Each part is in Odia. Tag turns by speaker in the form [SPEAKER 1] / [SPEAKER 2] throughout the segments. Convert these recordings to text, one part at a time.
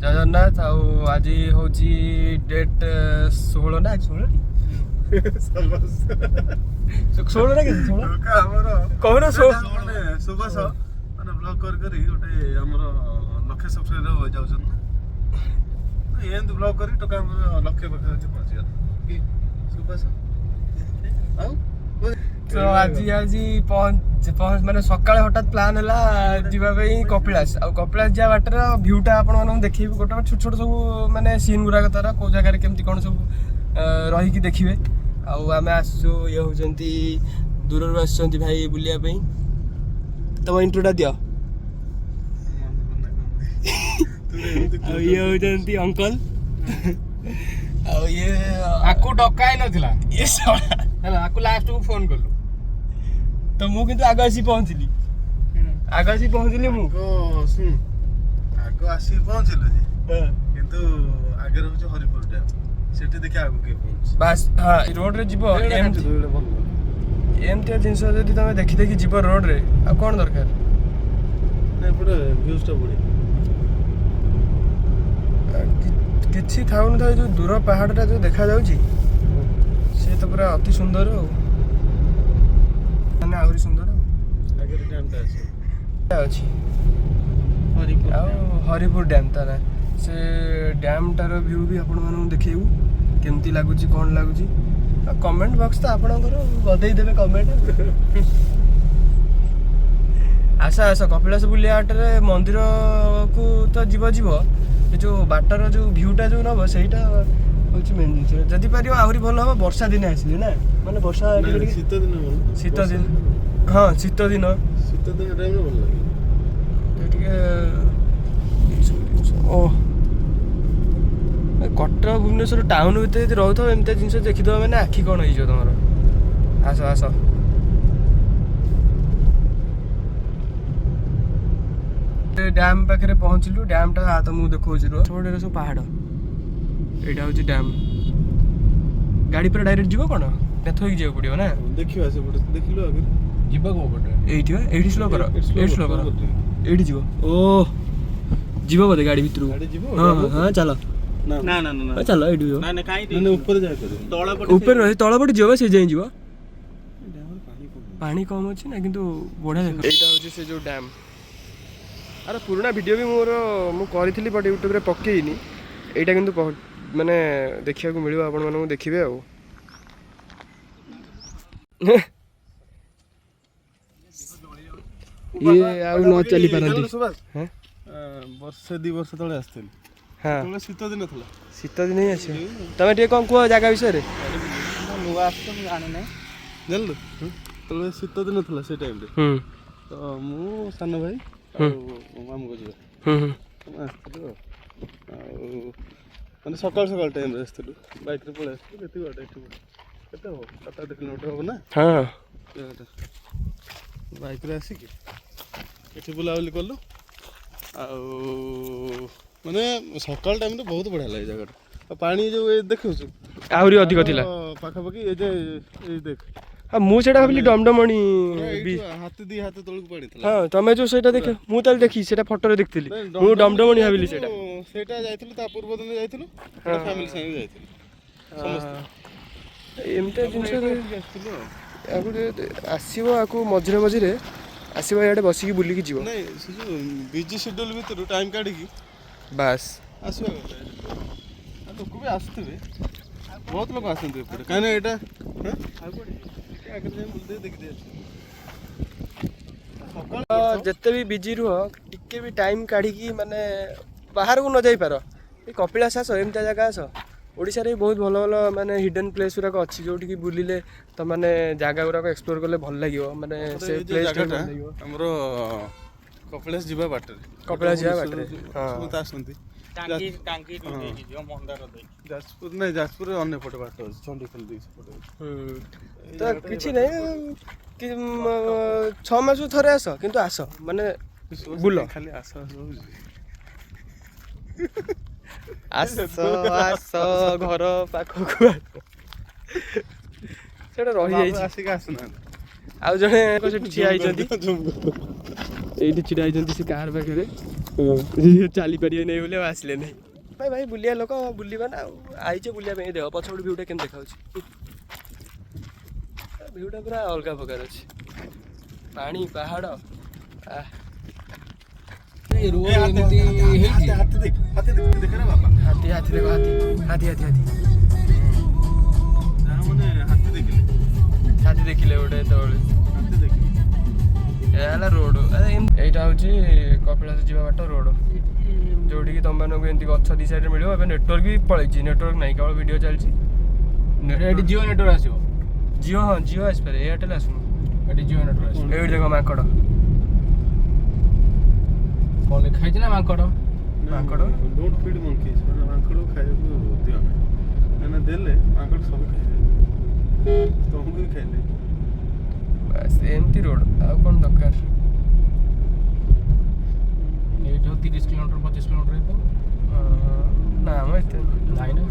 [SPEAKER 1] ଜୟ ଜଗନ୍ନାଥ। ଆଉ ଆଜି ହଉଛି ଡେଟ୍ 16 ନା 16 16 ନା କେତେ 16 କହୁନ
[SPEAKER 2] ସୁବାସ ମାନେ ବ୍ଲଗ କରି ଗୋଟେ ଆମର ଲକ୍ଷେ ସବସ୍କ୍ରାଇବର ଯାଉଛନ୍ତି ନା ଏମିତି ବ୍ଲଗ କରି ଟଙ୍କା ଆମର ଲକ୍ଷେ ପାଖାପାଖି ପହଞ୍ଚିଗଲା କି ସୁବାସ। ଆଉ
[SPEAKER 1] ତ ଆଜି ମାନେ ସକାଳେ ହଠାତ୍ ପ୍ଲାନ୍ ହେଲା ଯିବା ପାଇଁ କପିଳାସ। ଆଉ କପିଳାସ ଯିବା ବାଟର ଭ୍ୟୁଟା ଆପଣମାନଙ୍କୁ ଦେଖେଇବି। ଗୋଟେ ଛୋଟ ଛୋଟ ସବୁ ମାନେ ସିନ୍ ଗୁଡ଼ାକ ତାର କେଉଁ ଜାଗାରେ କେମିତି କ'ଣ ସବୁ ରହିକି ଦେଖିବେ। ଆଉ ଆମେ ଆସିଛୁ, ଇଏ ହେଉଛନ୍ତି ଦୂରରୁ ଆସିଛନ୍ତି ଭାଇ ବୁଲିବା ପାଇଁ। ତମ ଇଣ୍ଟ୍ରୋଟା ଦିଅ। ଆଉ ଇଏ ହେଉଛନ୍ତି ଅଙ୍କଲ। ଆଉ ଇଏ
[SPEAKER 3] ଆକୁ ଡକା ହେଇନଥିଲା
[SPEAKER 1] ଇଏ
[SPEAKER 3] ହେଲା, ଆକୁ ଲାଷ୍ଟକୁ ଫୋନ କଲୁ
[SPEAKER 1] ତ ମୁଁ କିନ୍ତୁ ଆଗ ଆସି ପହଞ୍ଚିଲି। ମୁଁ
[SPEAKER 2] ଶୁଣ ଆଗ ଆସିକି ପହଞ୍ଚିଲୁ ଯେ କିନ୍ତୁ ଆଗରେ ହଉଛି ହରିପୁର ଡ୍ୟାମ୍, ସେଠି ଦେଖି ଆଗକୁ କିଏ ପହଞ୍ଚି
[SPEAKER 1] ବାସ୍। ହଁ ରୋଡରେ ଯିବ ଏମିତିଆ ଜିନିଷ ଯଦି ତମେ ଦେଖି ଦେଖି ଯିବ ରୋଡରେ ଆଉ କ'ଣ ଦରକାର।
[SPEAKER 2] ଏପଟେ ଭ୍ୟୁଜଟା ବଢ଼ିଆ।
[SPEAKER 1] କିଛି ଥାଉନଥାଏ, ଯୋଉ ଦୂର ପାହାଡ଼ଟା ଯୋଉ ଦେଖାଯାଉଛି ସେ ତ ପୁରା ଅତି ସୁନ୍ଦର। ଆଉ ମାନେ ଆହୁରି ସୁନ୍ଦର
[SPEAKER 2] ଆଗରେ ଡ୍ୟାମ୍ଟା
[SPEAKER 1] ଅଛି। ଆଉ ହରିପୁର ଡ୍ୟାମ୍ ତା ନା। ସେ ଡ୍ୟାମ୍ଟାର ଭ୍ୟୁ ବି ଆପଣମାନଙ୍କୁ ଦେଖେଇବୁ କେମିତି ଲାଗୁଛି, କ'ଣ ଲାଗୁଛି। ଆଉ କମେଣ୍ଟ ବକ୍ସ ତ ଆପଣଙ୍କର ଗଦେଇ ଦେବେ କମେଣ୍ଟ। ଆସ କପିଳାସ ବୁଲିବା ବାଟରେ ମନ୍ଦିରକୁ ତ ଯିବ ଏ ଯେଉଁ ବାଟର ଯେଉଁ ଭ୍ୟୁଟା ଯେଉଁ ନେବ ସେଇଟା ହେଉଛି ମେନ୍ ଜିନିଷ। ଯଦି ପାରିବ ଆହୁରି ଭଲ ହେବ ବର୍ଷା ଦିନେ ଆସିଲେ ନା, ମାନେ ବର୍ଷା ଟିକେ
[SPEAKER 2] ଶୀତ ଦିନ
[SPEAKER 1] ହଁ ଶୀତ ଦିନ
[SPEAKER 2] ଟାଇମ୍ରେ ଭଲ ଲାଗେ
[SPEAKER 1] ଟିକେ ଏଇସବୁ ଜିନିଷ। କଟକ ଭୁବନେଶ୍ୱର ଟାଉନ ଭିତରେ ଯଦି ରହୁଥିବ ଏମିତିଆ ଜିନିଷ ଦେଖିଦେବ ମାନେ ଆଖି କ'ଣ ହେଇଯିବ ତମର। ଆସ ଡ୍ୟାମ୍ ପାଖରେ ପହଞ୍ଚିଲୁ। ଡ୍ୟାମ୍ଟା ତମକୁ ଦେଖଉଛି ରୁହ। ସବୁ ପାହାଡ଼, ଏଇଟା ହେଉଛି ଡ୍ୟାମ୍। ଗାଡ଼ି ପୁରା ଡାଇରେକ୍ଟ ଯିବ କ'ଣ ଥୋଇକି ଯିବାକୁ ପଡ଼ିବ ନା?
[SPEAKER 2] ଦେଖିବା ସେପଟେ ଦେଖିଲୁ ଆଗରେ
[SPEAKER 3] ଯିବ କୋଉ ପଟେ?
[SPEAKER 1] ଏଇଠି ସ୍ଲୋ କର ଏଇଠି ଯିବ। ଯିବ ବୋଧେ ଗାଡ଼ି ଭିତରକୁ? ହଁ ଚାଲ ଚାଲ ଏଇଠି ଯିବ। ଉପରେ ନୁହେଁ ତଳ ପଟେ ଯିବ, ସେ ଯାଇ ଯିବ। ପାଣି କମ୍ ଅଛି ନା କିନ୍ତୁ ବଢ଼ିଆ ଦେଖ। ଏଇଟା ହେଉଛି ସେ ଯେଉଁ ଡ୍ୟାମ୍। ଆରେ ପୁରୁଣା ଭିଡ଼ିଓ ବି ମୁଁ କରିଥିଲି ବଟ୍ ୟୁଟ୍ୟୁବରେ ପକେଇନି। ଏଇଟା କିନ୍ତୁ ମାନେ ଦେଖିବାକୁ ମିଳିବ ଆପଣମାନଙ୍କୁ, ଦେଖିବେ ଆଉ। ଇଏ ଆଉ ନ ଚାଲି ପାରନ୍ତି।
[SPEAKER 2] ବର୍ଷେ 2 ବର୍ଷ ତଳେ ଆସିଥିଲି। ହଁ ଶୀତ ଦିନ ଥିଲା।
[SPEAKER 1] ଶୀତ ଦିନ ହିଁ ଆସିବ। ତମେ ଟିକେ କ'ଣ କୁହ ଜାଗା ବିଷୟରେ।
[SPEAKER 3] ନୂଆ ଆସିଛ, ମୁଁ ଜାଣିନି।
[SPEAKER 2] ଜାଣିଲୁ ତଳେ ଶୀତ ଦିନ ଥିଲା ସେ ଟାଇମ୍ରେ। ତ ମୁଁ ସାନ ଭାଇ ଆଉ ମାମୁଁଙ୍କ ଝିଅ ଆସିଥିଲୁ। ଆଉ ମାନେ ସକାଳ ଟାଇମ୍ରେ ଆସିଥିଲୁ, ବାଇକ୍ରେ ପଳେଇ ଆସିଥିଲୁ। କେତେ ବାଟ ଏଠି କେତେ ହବ 7-8 କିଲୋମିଟର ହବ ନା?
[SPEAKER 1] ହଁ
[SPEAKER 2] ବାଇକ୍ରେ ଆସିକି ଏଠି ବୁଲାବୁଲି କଲୁ। ଆଉ ମାନେ ସକାଳ ଟାଇମ୍ରେ ବହୁତ ବଢ଼ିଆ ଲାଗେ ଜାଗାଟା। ଆଉ ପାଣି ଯେଉଁ ଦେଖୁଛୁ
[SPEAKER 1] ଆହୁରି ଅଧିକ ଥିଲା
[SPEAKER 2] ପାଖାପାଖି। ଏଇ ଦେଖ,
[SPEAKER 1] ମୁଁ ସେଇଟା ଭାବିଲି ଡମଡମଣି
[SPEAKER 2] ହାତ 2 ହାତ ତଳକୁ ପାଣି ଥିଲା।
[SPEAKER 1] ହଁ ତମେ ଯୋଉ ସେଇଟା ଦେଖ, ମୁଁ ତାହେଲେ ଦେଖି ସେଇଟା ଫଟୋରେ ଦେଖିଥିଲି। ମୁଁ ଡମଡମଣି ଭାବିଲି
[SPEAKER 2] ସେଇଟା ଯାଇଥିଲୁ। ତା ପୂର୍ବ ଦିନ ଯାଇଥିଲୁ, ଫ୍ୟାମିଲି ସାଙ୍ଗେ ଯାଇଥିଲୁ ସମସ୍ତେ।
[SPEAKER 1] ଏମିତିଆ ଜିନିଷ
[SPEAKER 2] ଆସିଥିଲୁ
[SPEAKER 1] ଆକୁ ଆସିବ, ଆକୁ ମଝିରେ ଆସିବ, ଇଆଡ଼େ ବସିକି ବୁଲିକି ଯିବ।
[SPEAKER 2] ନାଇଁ ସେ ଯେଉଁ ବିଜି ସିଡ୍ୟୁଲ୍ ଭିତରୁ ଟାଇମ୍ କାଢ଼ିକି
[SPEAKER 1] ବାସ୍
[SPEAKER 2] ଆସିବା କଥା। ଲୋକ ବି ଆସୁଥିବେ, ବହୁତ ଲୋକ ଆସନ୍ତି ଏପଟେ, କାହିଁକିନା ଏଇଟା ଆଗରେ ଯାଇ ବୁଲିଦେଇ ଦେଖିଦେଇ ଆସିବେ।
[SPEAKER 1] ଯେତେ ବି ବିଜି ରୁହ, ଟିକେ ବି ଟାଇମ୍ କାଢ଼ିକି ମାନେ ବାହାରକୁ ନ ଯାଇପାର, ଏ କପିଳାସ ଆସ, ଏମିତିଆ ଜାଗା ଆସ। ଓଡ଼ିଶାରେ ବି ବହୁତ ଭଲ ମାନେ ହିଡେନ୍ ପ୍ଲେସ୍ ଗୁଡ଼ାକ ଅଛି, ଯୋଉଠିକି ବୁଲିଲେ ତ ମାନେ ଜାଗା ଗୁଡ଼ାକ ଏକ୍ସପ୍ଲୋର କଲେ ଭଲ ଲାଗିବ। ମାନେ ସେ ପ୍ଲେସ୍ଟା
[SPEAKER 2] ଆମର କପିଳାସ ଯିବା ବାଟରେ ସମସ୍ତେ ଆସନ୍ତି। ଯାଜପୁରରେ ଅନ୍ୟ ପଟେ ବାଟ ଅଛି, ଚଣ୍ଡିଖୋଲ ଦେଇ ସେପଟେ ତ
[SPEAKER 1] କିଛି ନାହିଁ। 6 ମାସକୁ ଥରେ ଆସ, କିନ୍ତୁ ଆସ ମାନେ ବୁଲ।
[SPEAKER 2] ଖାଲି ଆସ
[SPEAKER 1] ଘର ପାଖକୁ ସେଟା ରହିଯାଇଛି।
[SPEAKER 2] ଆସିକି ଆସୁନାହାନ୍ତି।
[SPEAKER 1] ଆଉ ଜଣେ ସେଠି ଠିଆ ହେଇଛନ୍ତି, ଏଇଠି ଛିଡ଼ା ହେଇଛନ୍ତି ସେ କାର୍ ପାଖରେ। ଚାଲି ପାରିବେ ନାହିଁ ବୋଲି ଆସିଲେ ନାହିଁ। ଭାଇ ଭାଇ ବୁଲିବା ଲୋକ ବୁଲିବା ନା, ଆଇଛେ ବୁଲିବା ପାଇଁ। ଦେହ ପଛପଟେ ଭିଉଟା କେମିତି ଦେଖାଉଛି, ଭିଉଟା ପୁରା ଅଲଗା ପ୍ରକାର ଅଛି, ପାଣି ପାହାଡ଼।
[SPEAKER 3] ଏମିତି ହେଇଛି।
[SPEAKER 2] ହାତୀ ଦେଖ ବାପା,
[SPEAKER 1] ହାତୀ ହାତୀ ଦେଖ, ହାତୀ ହାତୀ ହାତୀ ହାତୀ
[SPEAKER 2] ମାନେ ହାତୀ ଦେଖିଲେ,
[SPEAKER 1] ହାତୀ ଦେଖିଲେ ଗୋଟେ ଯେତେବେଳେ
[SPEAKER 2] ହାତୀ ଦେଖିଲେ।
[SPEAKER 1] ଏହା ହେଲା ରୋଡ଼। ଏଇଟା ହେଉଛି କପିଳାସ ଯିବା ବାଟ ରୋଡ଼, ଯୋଉଠିକି ତମମାନଙ୍କୁ ଏମିତି ଗଛ ଦି ସାଇଡ଼ରେ ମିଳିବ। ଏବେ ନେଟୱାର୍କ ବି ପଳେଇଛି, ନେଟୱାର୍କ ନାହିଁ, କେବଳ ଭିଡ଼ିଓ ଚାଲିଛି।
[SPEAKER 3] ଏଠି ଜିଓ ନେଟୱାର୍କ ଆସିବ।
[SPEAKER 1] ଜିଓ, ହଁ ଜିଓ ଆସିପାରେ, ଏୟାରଟେଲ୍ ଆସୁନି।
[SPEAKER 3] ଏଠି ଜିଓ ନେଟୱାର୍କ ଆସିବ।
[SPEAKER 1] ଏଇଠି ଦେଖ ମାଙ୍କଡ଼,
[SPEAKER 3] କ'ଣ ଲେଖା ହେଇଛି ନା ମାଙ୍କଡ଼?
[SPEAKER 1] ମାଙ୍କଡ଼
[SPEAKER 2] ଡୋଣ୍ଟ ଫିଡ୍ ମଙ୍କିଜ୍, ମାନେ ମାଙ୍କଡ଼ ଖାଇବାକୁ ଦିଅ ନାହିଁ, କାହିଁକିନା ଦେଲେ ମାଙ୍କଡ଼ ସବୁ ଖାଇଦେବେ, ତମକୁ ବି ଖାଇଦେବେ।
[SPEAKER 1] ବାସ୍ ଏମିତି ରୋଡ଼, ଆଉ କ'ଣ ଦରକାର।
[SPEAKER 3] ଏଇଠୁ 30 କିଲୋମିଟର 25 କିଲୋମିଟର ହେଇଥିବ।
[SPEAKER 1] ନା ମ ଏତେ
[SPEAKER 3] ନାଇଁ ନା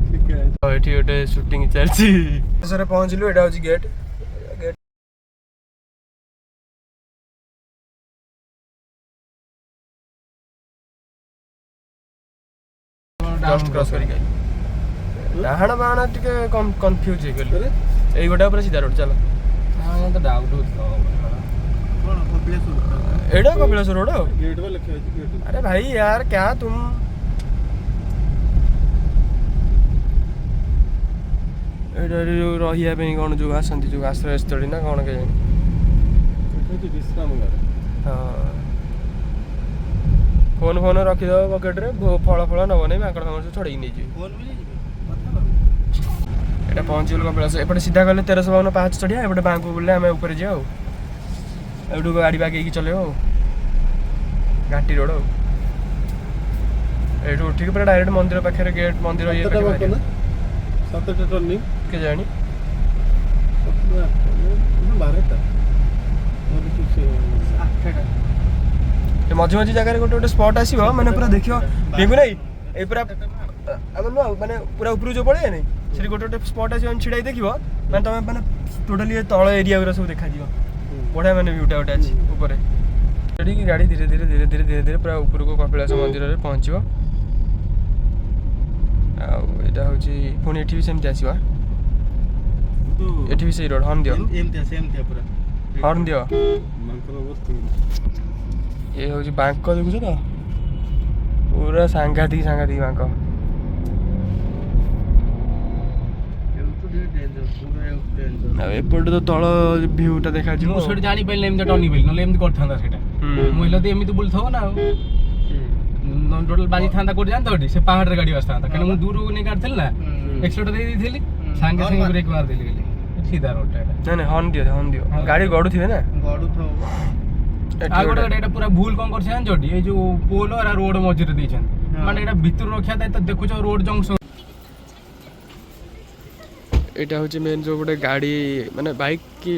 [SPEAKER 2] ଠିକ୍ ଅଛି।
[SPEAKER 1] ଏଠି ଗୋଟେ ସୁଟିଂ ଚାଲିଛି। ଶେଷରେ ପହଞ୍ଚିଲୁ, ଏଇଟା ହେଉଛି ଗେଟ୍। ଜଷ୍ଟ କ୍ରସ୍ କରିକି ଡାହାଣ ବାହାଣ ଟିକେ କନଫ୍ୟୁଜ୍ ହେଇଗଲି। ଏଇ ଗୋଟା ଉପରେ ସିଧା ରୋଡ଼, ଚାଲ।
[SPEAKER 3] ତ ଡାଉଟ୍ ହଉଛି
[SPEAKER 2] କ'ଣ କପିଳାସ
[SPEAKER 1] ଏଇଟା କପିଳାସ ରୋଡ଼।
[SPEAKER 2] ଗେଟ୍ ବା ଲେଖା ହେଇଛି ଗେଟ୍।
[SPEAKER 1] अरे भाई यार क्या तुम, ଏଇଟା ଯେଉଁ ରହିବା ପାଇଁ କ'ଣ ଯେଉଁ ଆସନ୍ତି, ଯେଉଁ ଆଶ୍ରୟସ୍ଥଳୀ ନା କ'ଣ କେଜାଣି।
[SPEAKER 2] ଏଠି ହେଉଛି ବିଶ୍ରାମ ଗାର।
[SPEAKER 1] ହଁ, ଫୋନ୍ ଫୋନ୍ ରଖିଦେବ ପକେଟ୍ରେ, ଫଳ ଫଳ ନେବ ନାହିଁ, ମାଙ୍କଡ଼ ଫାଙ୍କଡ଼ ସବୁ ଛଡ଼େଇକି ନେଇଯିବେ।
[SPEAKER 2] ଫୋନ୍ ବି ନେଇଯିବେ।
[SPEAKER 1] ଏଇଟା ପହଞ୍ଚିଗଲୁ କପିଳାସ। ଏପଟେ ସିଧା ଗଲେ 1352 ପାହାଚ ଚଢ଼ିବା, ଏପଟେ ବାଁକୁ ବୁଲିଲେ ଆମେ ଉପରେ ଯିବା ଆଉ। ଏଇଠୁ ଗାଡ଼ି ବାଗେଇକି ଚଲେଇବ ଆଉ, ଘାଟି ରୋଡ଼ ଆଉ। ଏଇଠୁ ଉଠିକି ପୁରା ଡାଇରେକ୍ଟ ମନ୍ଦିର ପାଖରେ, ଗେଟ୍ ମନ୍ଦିର ଇଏ ପାଖରେ ବାହାରିବା।
[SPEAKER 2] 7ଟା ଟର୍ଣ୍ଣିଂ
[SPEAKER 1] କେଜାଣି
[SPEAKER 2] 12ଟା
[SPEAKER 1] ମଝି ମଝି ଜାଗାରେ ଗୋଟେ ଗୋଟେ ସ୍ପଟ୍ ଆସିବ, ମାନେ ପୁରା ଦେଖିବ ପିଙ୍ଗୁ ନାହିଁ। ଏଇ ପୁରା ଆମର ନୁହଁ, ମାନେ ପୁରା ଉପରକୁ ଯେଉଁ ପଳେଇଆ ନାହିଁ, ସେଠି ଗୋଟେ ଗୋଟେ ସ୍ପଟ୍ ଆସିବ, ଛିଡ଼ାଇ ଦେଖିବ, ମାନେ ତମେ ମାନେ ଟୋଟାଲି ତଳ ଏରିଆ ଗୁରା ସବୁ ଦେଖାଯିବ। ବଢ଼ିଆ ମାନେ ଭିଉଟା ଗୋଟେ ଅଛି ଉପରେ। ସେଠିକି ଗାଡ଼ି ଧୀରେ ଧୀରେ ଧୀରେ ଧୀରେ ଧୀରେ ଧୀରେ ପୁରା ଉପରକୁ କପିଳାସ ମନ୍ଦିରରେ ପହଞ୍ଚିବ। ଆଉ ଏଇଟା ହେଉଛି ପୁଣି ଏଠି ବି ସେମିତି ଆସିବା, ଏଠି ବି ସେଇ ରୋଡ଼। ହର୍ନ ଦିଅ,
[SPEAKER 2] ସେମିତିଆ ପୁରା
[SPEAKER 1] ହର୍ନ ଦିଅ।
[SPEAKER 2] ମାଙ୍କର ଅବସ୍ଥା
[SPEAKER 1] ଇଏ ହେଉଛି ବାଙ୍କ, ଦେଖୁଛ ତ, ପୁରା ସାଂଘାତିକ ସାଂଘାତିକ ବାଙ୍କ। ଆଉ ଏପଟେ ତ ତଳ ଭିଉଟା ଦେଖାଯିବ।
[SPEAKER 3] ମୁଁ ସେଠି ଜାଣିପାରିଲି ଏମିତି ଟର୍ଣ୍ଣିଂ ପାରିଲି, ନହେଲେ ଏମିତି କରିଥାନ୍ତା ସେଇଟା। ମୁଁ ହେଲେ ଏମିତି ବୁଲିଥିବ ନା, ଆଉ ଟୋଟାଲ ବାଜିଥାନ୍ତା କୋଉଠି ଜାଣିତ, ଏଠି ସେ ପାହାଡ଼ରେ ଗାଡ଼ି ଆସିଥାନ୍ତା। କାରଣ ମୁଁ ଦୂରକୁ ନେଇ କାଢିଥିଲି ନା, ଏକ୍ସଲେଟର ଦେଇ ଦେଇଥିଲି, ସାଙ୍ଗେ ସାଙ୍ଗେ ବ୍ରେକ୍ ମାରିଦେଲି ଗଲି ସିଧା ରୋଡ଼ଟା। ଏଇଟା
[SPEAKER 1] ନାଇଁ ହର୍ନ ଦିଅ, ହର୍ନ ଦିଅ, ଗାଡ଼ି ଗଡ଼ୁଥିବେ ନା।
[SPEAKER 3] ଆଉ ଗୋଟେ ଗାଡ଼ି ଏଇଟା ପୁରା ଭୁଲ କ'ଣ କରିছে ଜାଣିଛ, ଏଇ ଯୋଉ ପୋଲ ଆଉ ରୋଡ଼ ମଝିରେ ଦେଇଛନ୍ତି, ମାନେ ଏଇଟା ଭିତରୁ ରଖିବା ଦାୟିତ୍ୱ। ଦେଖୁଛ ରୋଡ଼ ଜଙ୍କସନ୍,
[SPEAKER 1] ଏଇଟା ହେଉଛି ମେନ୍ ଯେଉଁ ଗୋଟେ ଗାଡ଼ି ମାନେ ବାଇକ୍ କି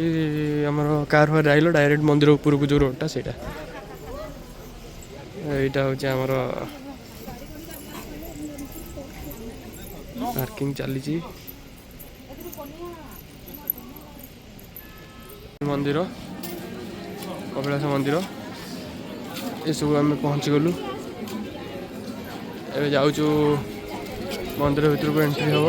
[SPEAKER 1] ଆମର କାର୍ ଫାର୍ ଆଇଲ ଡାଇରେକ୍ଟ ମନ୍ଦିର ଉପରକୁ ଯେଉଁ ରୋଡ଼ଟା, ସେଇଟା। ଏଇଟା ହେଉଛି ଆମର ପାର୍କିଂ ଚାଲିଛି। ମନ୍ଦିର, କପିଳାସ ମନ୍ଦିର, ଏସବୁ ଆମେ ପହଞ୍ଚିଗଲୁ। ଏବେ ଯାଉଛୁ ମନ୍ଦିର ଭିତରକୁ ଏଣ୍ଟ୍ରି ହେବ।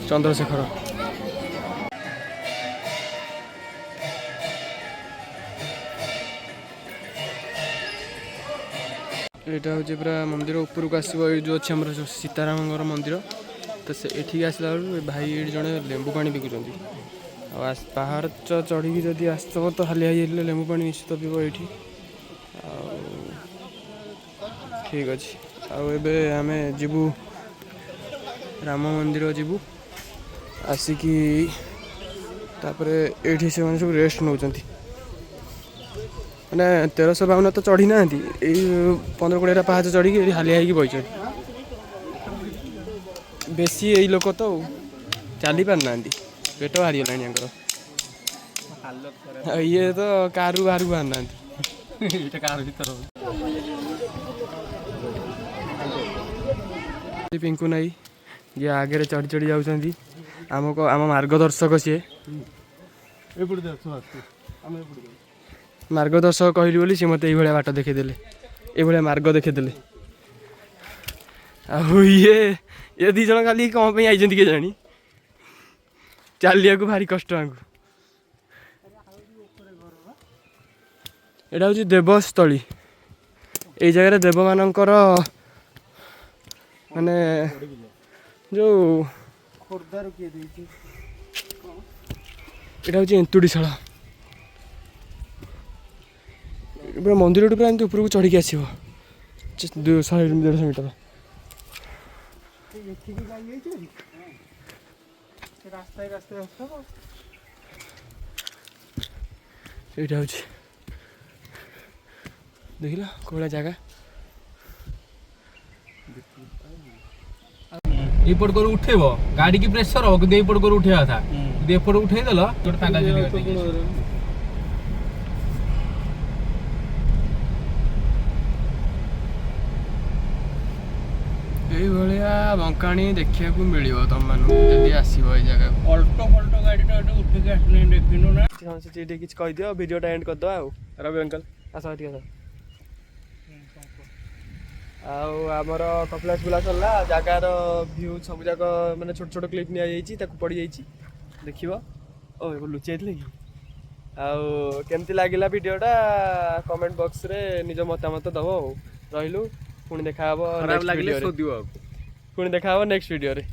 [SPEAKER 1] ଚନ୍ଦ୍ରଶେଖର, ଏଇଟା ହେଉଛି ପୁରା ମନ୍ଦିର ଉପରକୁ ଆସିବ। ଏଇ ଯେଉଁ ଅଛି ଆମର ଯେଉଁ ସୀତାରାମଙ୍କର ମନ୍ଦିର, ତ ସେ ଏଠିକି ଆସିଲା ବେଳକୁ ଭାଇ ଏଇଠି ଜଣେ ଲେମ୍ବୁ ପାଣି ବିକୁଛନ୍ତି। ଆଉ ପାହାଡ଼ ଚଢ଼ିକି ଯଦି ଆସିଥିବ ତ ହାଲିଆ ହେଇଯାଇଥିଲେ ଲେମ୍ବୁ ପାଣି ନିଶ୍ଚିତ ପିଇବ ଏଇଠି। ଆଉ ଠିକ୍ ଅଛି, ଆଉ ଏବେ ଆମେ ଯିବୁ ରାମ ମନ୍ଦିର ଯିବୁ। ଆସିକି ତାପରେ ଏଇଠି ସେମାନେ ସବୁ ରେଷ୍ଟ ନେଉଛନ୍ତି। ମାନେ 1352 ତ ଚଢ଼ି ନାହାନ୍ତି, ଏଇ 15-20ଟା ପାହାଚ ଚଢ଼ିକି ଏଠି ହାଲିଆ ହେଇକି ବଇଛନ୍ତି। ବେଶୀ ଏଇ ଲୋକ ତ ଚାଲି ପାରୁନାହାନ୍ତି, ପେଟ ବାହାରିଗଲାଣି ୟାଙ୍କର। ଆଉ ଇଏ ତ କାରରୁ ବାହାରକୁ ବାହାରୁନାହାନ୍ତି।
[SPEAKER 3] ଏଇଟା କାର ଭିତର
[SPEAKER 1] ପିଙ୍କୁ ନାଇ ଯିଏ ଆଗରେ ଚଢ଼ି ଚଢ଼ି ଯାଉଛନ୍ତି, ଆମ ମାର୍ଗଦର୍ଶକ ସିଏ।
[SPEAKER 2] ଏପଟେ ଦେ ସୁହାସ ଆମେ ଏପଟେ ଯାଉ।
[SPEAKER 1] ମାର୍ଗଦର୍ଶକ କହିଲି ବୋଲି ସେ ମୋତେ ଏଇଭଳିଆ ବାଟ ଦେଖେଇଦେଲେ, ଏଇଭଳିଆ ମାର୍ଗ ଦେଖେଇଦେଲେ। ଆଉ ଇଏ ଦି ଜଣ ଖାଲି କ'ଣ ପାଇଁ ଆଇଛନ୍ତି କେଜାଣି, ଚାଲିବାକୁ ଭାରି କଷ୍ଟ ଆଙ୍କୁ। ଏଇଟା ହେଉଛି ଦେବସ୍ଥଳୀ। ଏଇ ଜାଗାରେ ଦେବମାନଙ୍କର ମାନେ ଯେଉଁ
[SPEAKER 2] ଖୋର୍ଦ୍ଧାରୁ କିଏ ଦେଇଛି?
[SPEAKER 1] ଏଇଟା ହେଉଛି ଏନ୍ତୁଡ଼ିଶାଳ। ପୁରା ମନ୍ଦିରଠୁ ପୁରା ଏମିତି ଉପରକୁ ଚଢ଼ିକି ଆସିବ 100-150 ମିଟର।
[SPEAKER 2] ଏଠିକି ଯାଇଯାଇଛି ରାସ୍ତାଏ ଆସିବ।
[SPEAKER 1] ଏଇଟା ହେଉଛି ଦେଖିଲ କୋଉଭଳିଆ ଜାଗା।
[SPEAKER 3] ଏଇପଟ କରୁ ଉଠେଇବ ଗାଡି କି ପ୍ରେସର ହବ, କିନ୍ତୁ ଏଇପଟ କରୁ ଉଠେଇବା କଥା। ଯଦି ଏପଟ ଉଠେଇଦେଲ ଗୋଟେ ଫାଙ୍କା
[SPEAKER 1] ଏଇଭଳିଆ ବଙ୍କାଣି ଦେଖିବାକୁ ମିଳିବ ତମମାନଙ୍କୁ ଯଦି ଆସିବ ଏଇ ଜାଗାକୁ।
[SPEAKER 3] ଅଲ୍ଟୋ ଫଲ୍ଟୋ ଗାଡିଟା ଗୋଟେ ଉଠିକି ଆସିନି ଦେଖିନୁ ନା।
[SPEAKER 1] ଟିକେ କିଛି କହିଦିଅ, ଭିଡ଼ିଓଟା ଏଣ୍ଡ କରିଦେବା। ଆଉ ରବି ଅଙ୍କଲ ଆସ ଟିକେ ଆସ। ଆଉ ଆମର କପିଳାସ ବୁଲା ସରିଲା, ଜାଗାର ଭିଉ ସବୁ ଯାକ ମାନେ ଛୋଟ ଛୋଟ କ୍ଲିପ୍ ନିଆଯାଇଛି, ତାକୁ ପଡ଼ିଯାଇଛି ଦେଖିବ। ଓ ଲୁଚି ଯାଇଥିଲେ କି? ଆଉ କେମିତି ଲାଗିଲା ଭିଡ଼ିଓଟା କମେଣ୍ଟ ବକ୍ସରେ ନିଜ ମତାମତ ଦେବ। ଆଉ ରହିଲୁ, ପୁଣି ଦେଖାହେବ ନେକ୍ସଟ ଭିଡ଼ିଓରେ।